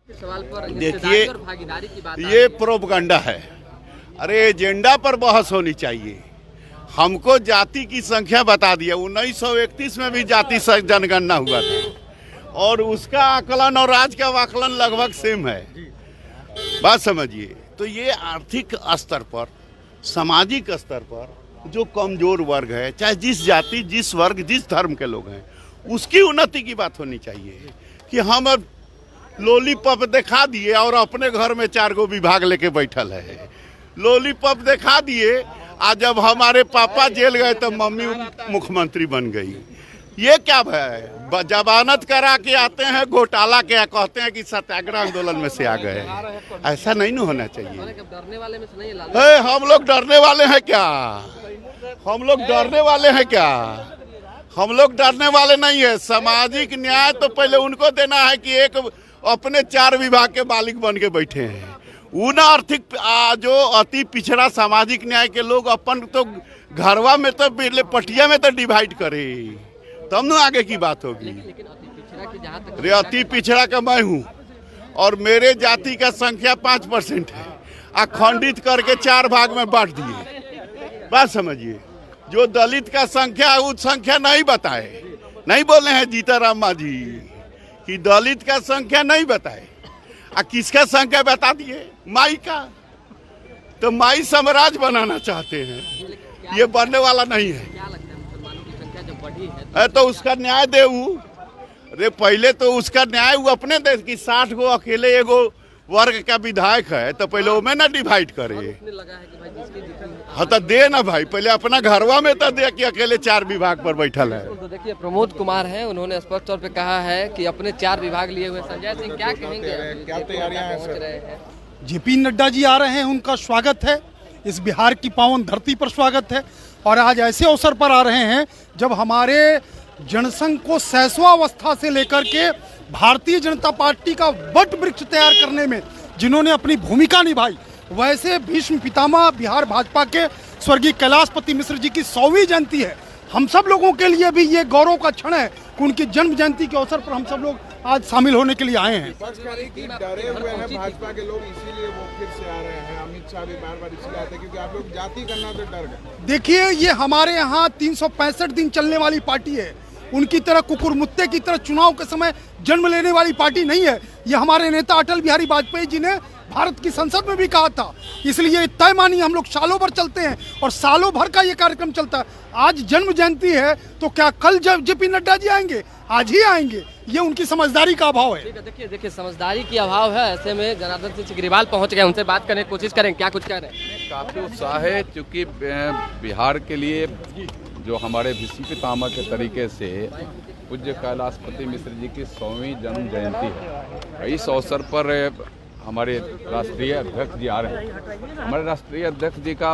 सवाल पर देखिए, और भागीदारी की बात ये प्रोपगंडा है। अरे एजेंडा पर बहस होनी चाहिए। हमको जाति की संख्या बता दिया, 1931 में भी जाति जनगणना हुआ था और उसका आकलन और आज का आकलन लगभग सेम है। बात समझिए। तो ये आर्थिक स्तर पर, सामाजिक स्तर पर जो कमजोर वर्ग है, चाहे जिस जाति, जिस वर्ग, जिस धर्म के लोग हैं, उसकी उन्नति की बात होनी चाहिए। कि हम अब लॉलीपॉप दिखा दिए और अपने घर में 4 गो विभाग लेके बैठल है। लॉलीपॉप दिखा दिए, आज जब हमारे पापा जेल गए तो मम्मी मुख्यमंत्री बन गई। ये क्या है? जमानत करा के आते हैं, घोटाला क्या कहते हैं कि सत्याग्रह आंदोलन में से आ गए। ऐसा नहीं ना होना चाहिए। डरने वाले में से नहीं है, हम लोग डरने वाले हैं क्या? हम लोग डरने वाले हैं क्या? हम लोग डरने वाले नहीं है। सामाजिक न्याय तो पहले उनको देना है कि एक अपने 4 विभाग के मालिक बन के बैठे हैं। उन आर्थिक जो अति पिछड़ा सामाजिक न्याय के लोग अपन तो घरवा में तो पटिया में तो डिवाइड करे, तब न आगे की बात होगी। लेकिन अति पिछड़ा की जहाँ तक, अरे अति पिछड़ा का मैं हूँ और मेरे जाति का संख्या 5% है। अखंडित करके 4 भाग में बांट दिए। बात समझिए। जो दलित का संख्या है उस संख्या नहीं बताए। नहीं बोले हैं जीताराम मांझी कि दलित का संख्या नहीं बताए। किसका संख्या बता दिए? माई का। तो माई साम्राज्य बनाना चाहते हैं, ये बनने वाला नहीं है। क्या लगता है मुसलमानों की संख्या जब बढ़ी है तो उसका न्याय दे। अरे पहले तो उसका न्याय वो अपने देश की 60 गो अकेले एगो वर्ग का विधायक है तो पहले वो में ना डिवाइड करे। लगा है कि भाई जिसकी जितनी, हाँ तो दे ना भाई, पहले अपना घरवा में तो दे कि अकेले 4 विभाग पर बैठल है। तो देखिए प्रमोद कुमार हैं, उन्होंने स्पष्ट तौर पे कहा है कि अपने 4 विभाग लिए हुए। संजय सिंह क्या कहेंगे? क्या तैयारियां हैं सर? जेपी नड्डा जी आ रहे हैं, उनका स्वागत है। इस बिहार की पावन धरती पर स्वागत है। और आज ऐसे अवसर पर आ रहे हैं जब हमारे जनसंघ को शैशवावस्था से लेकर के भारतीय जनता पार्टी का वट वृक्ष तैयार करने में जिन्होंने अपनी भूमिका निभाई, वैसे भीष्म पितामह बिहार भाजपा के स्वर्गीय कैलाशपति मिश्र जी की 100वीं जयंती है। हम सब लोगों के लिए भी ये गौरव का क्षण है कि उनकी जन्म जयंती के अवसर पर हम सब लोग आज शामिल होने के लिए आए हैं। डरे हुए हैं भाजपा के लोग, इसीलिए वो फिर से आ रहे हैं। अमित शाह भी बार बार इसलिए आते हैं क्योंकि आप लोग जाति करना तो डर गए। देखिए, ये हमारे यहाँ 365 दिन चलने वाली पार्टी है। उनकी तरह कुकुरमुत्ते की तरह चुनाव के समय जन्म लेने वाली पार्टी नहीं है। ये हमारे नेता अटल बिहारी वाजपेयी जी ने भारत की संसद में भी कहा था। इसलिए तय मानिए हम लोग सालों भर चलते हैं और सालों भर का ये कार्यक्रम चलता है। आज जन्म जयंती है तो क्या कल जब जेपी नड्डा जी आएंगे? आज ही आएंगे। ये उनकी समझदारी का अभाव है। देखिए समझदारी की अभाव है। ऐसे में जनार्दन सिंह सिग्रीवाल पहुंच गए, उनसे बात करने की कोशिश करें। क्या कुछ कह रहे हैं? काफ़ी उत्साह है क्योंकि बिहार के लिए जो हमारे भीष्म पितामह के तरीके से पूज्य कैलाशपति मिश्र जी की 100वीं जन्म जयंती है। इस अवसर पर हमारे राष्ट्रीय अध्यक्ष जी आ रहे हैं। हमारे राष्ट्रीय अध्यक्ष जी का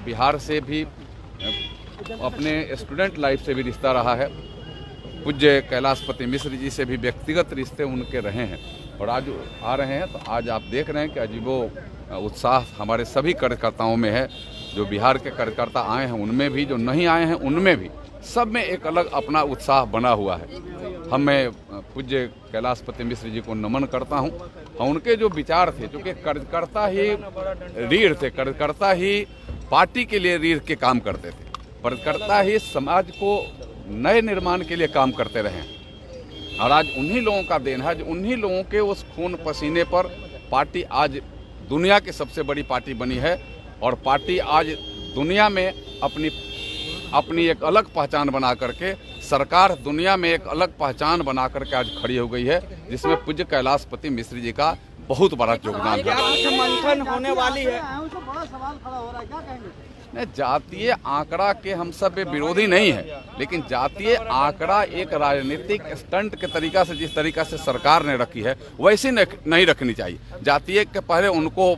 बिहार से भी अपने स्टूडेंट लाइफ से भी रिश्ता रहा है। पूज्य कैलाशपति मिश्र जी से भी व्यक्तिगत रिश्ते उनके रहे हैं और आज आ रहे हैं। तो आज आप देख रहे हैं कि अजीबो उत्साह हमारे सभी कार्यकर्ताओं में है। जो बिहार के कार्यकर्ता आए हैं उनमें भी, जो नहीं आए हैं उनमें भी, सब में एक अलग अपना उत्साह बना हुआ है। मैं पूज्य कैलाशपति मिश्र जी को नमन करता हूं। उनके जो विचार थे, क्योंकि कार्यकर्ता ही रीढ़ थे, कार्यकर्ता ही पार्टी के लिए रीढ़ के काम करते थे, कार्यकर्ता ही समाज को नए निर्माण के लिए काम करते रहे। और आज उन्हीं लोगों का देन है, उन्हीं लोगों के उस खून पसीने पर पार्टी आज दुनिया की सबसे बड़ी पार्टी बनी है। और पार्टी आज दुनिया में अपनी एक अलग पहचान बना करके, सरकार दुनिया में एक अलग पहचान बना करके आज खड़ी हो गई है, जिसमें पूज्य कैलाशपति मिश्र जी का बहुत बड़ा योगदान है। मंथन होने वाली है। नहीं, जातीय आंकड़ा के हम सब विरोधी नहीं है, लेकिन जातीय आंकड़ा एक राजनीतिक स्टंट के तरीका से, जिस तरीका से सरकार ने रखी है, वैसे नहीं रखनी चाहिए। जातीय के पहले उनको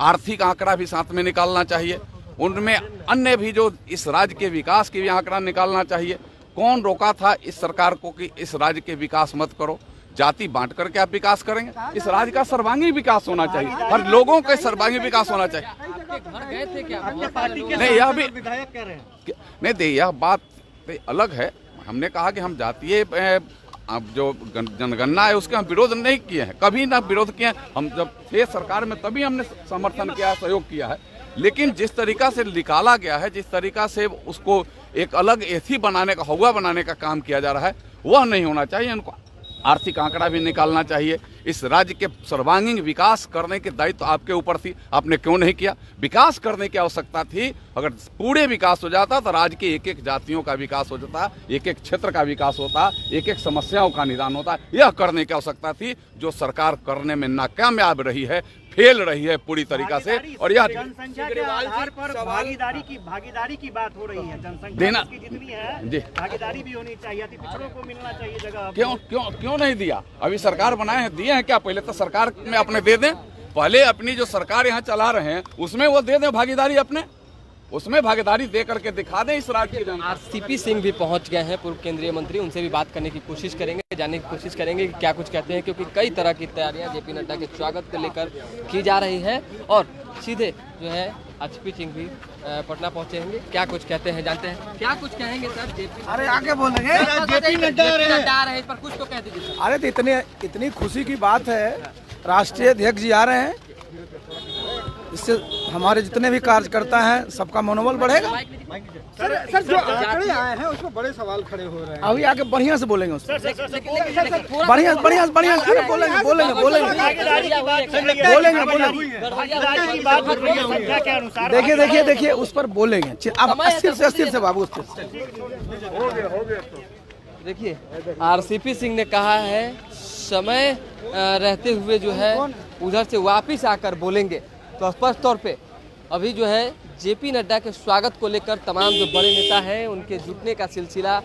आर्थिक आंकड़ा भी साथ में निकालना चाहिए। उनमें अन्य भी जो इस राज्य के विकास की भी आंकड़ा निकालना चाहिए। कौन रोका था इस सरकार को कि इस राज्य के विकास मत करो? जाति बांट करके आप विकास करेंगे? इस राज्य का सर्वांगीण विकास होना चाहिए, हर लोगों का सर्वांगीण विकास होना चाहिए। गए थे क्या? नहीं, यह भी नहीं, यह बात अलग है। हमने कहा कि हम जातीय अब जो जनगणना है उसके हम विरोध नहीं किए हैं, कभी ना विरोध किए हैं। हम जब थे सरकार में तभी हमने समर्थन किया, सहयोग किया है। लेकिन जिस तरीका से निकाला गया है, जिस तरीका से उसको एक अलग एथी बनाने का, हवा बनाने का काम किया जा रहा है, वह नहीं होना चाहिए। उनको आर्थिक आंकड़ा भी निकालना चाहिए। इस राज्य के सर्वांगीण विकास करने के दायित्व आपके ऊपर थी, आपने क्यों नहीं किया? विकास करने की आवश्यकता थी। अगर पूरे विकास हो जाता तो राज्य के एक एक जातियों का विकास हो जाता, एक एक क्षेत्र का विकास होता, एक एक समस्याओं का निदान होता। यह करने की आवश्यकता थी, जो सरकार करने में नाकामयाब रही है, फेल रही है पूरी तरीका से। और यह जनसंख्या के आधार पर भागीदारी की बात हो रही है। जनसंख्या देना जितनी है जी, भागीदारी भी होनी चाहिए, पिछड़ों को मिलना चाहिए जगह। क्यों नहीं दिया? अभी सरकार बनाए हैं, दिए हैं क्या? पहले तो सरकार में अपने दे दें, पहले अपनी जो सरकार यहाँ चला रहे हैं उसमें वो दे दें भागीदारी, अपने उसमें भागीदारी दे करके दिखा दें इस राज्य की जनता। आरसीपी सिंह भी पहुंच गए हैं, पूर्व केंद्रीय मंत्री, उनसे भी बात करने की कोशिश करेंगे, जानने की कोशिश करेंगे कि क्या कुछ कहते हैं, क्योंकि कई तरह की तैयारियां जेपी नड्डा के स्वागत को लेकर की जा रही है। और सीधे जो है आरसीपी सिंह भी पटना पहुंचे होंगे, क्या कुछ कहते हैं जानते हैं। क्या कुछ कहेंगे सर? जेपी, अरे आगे बोलेंगे। जेपी नड्डा आ रहे हैं, इस पर कुछ तो कह दीजिए। अरे तो इतनी खुशी की बात है, राष्ट्रीय अध्यक्ष जी आ रहे हैं, इससे हमारे जितने भी कार्यकर्ता हैं सबका मनोबल बढ़ेगा। सर जो आंकड़े आए हैं उसमें बड़े सवाल खड़े हो रहे हैं। अभी आके बढ़िया से बोलेंगे उसमें, बढ़िया अरे बोलेंगे। देखिए उस पर बोलेंगे। अब अस्थिर से बाबू, देखिए आरसीपी सिंह ने कहा है समय रहते हुए जो है उधर से वापिस आकर बोलेंगे। तो स्पष्ट तौर पे अभी जो है जेपी नड्डा के स्वागत को लेकर तमाम जो बड़े नेता हैं उनके जुटने का सिलसिला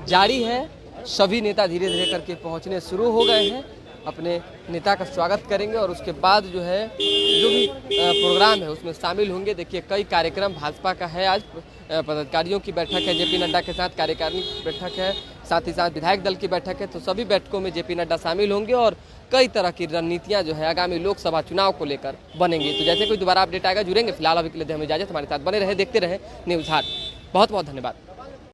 जारी है। सभी नेता धीरे धीरे करके पहुंचने शुरू हो गए हैं, अपने नेता का स्वागत करेंगे और उसके बाद जो है जो भी प्रोग्राम है उसमें शामिल होंगे। देखिए कई कार्यक्रम भाजपा का है, आज पदाधिकारियों की बैठक है जेपी नड्डा के साथ, कार्यकारिणी बैठक है, साथ ही साथ विधायक दल की बैठक है। तो सभी बैठकों में जेपी नड्डा शामिल होंगे और कई तरह की रणनीतियां जो है आगामी लोकसभा चुनाव को लेकर बनेंगी। तो जैसे कोई दोबारा अपडेट आएगा जुड़ेंगे। फिलहाल अभी के लिए हमें इजाजत, हमारे साथ बने रहे, देखते रहे न्यूज़ हाट। बहुत बहुत धन्यवाद।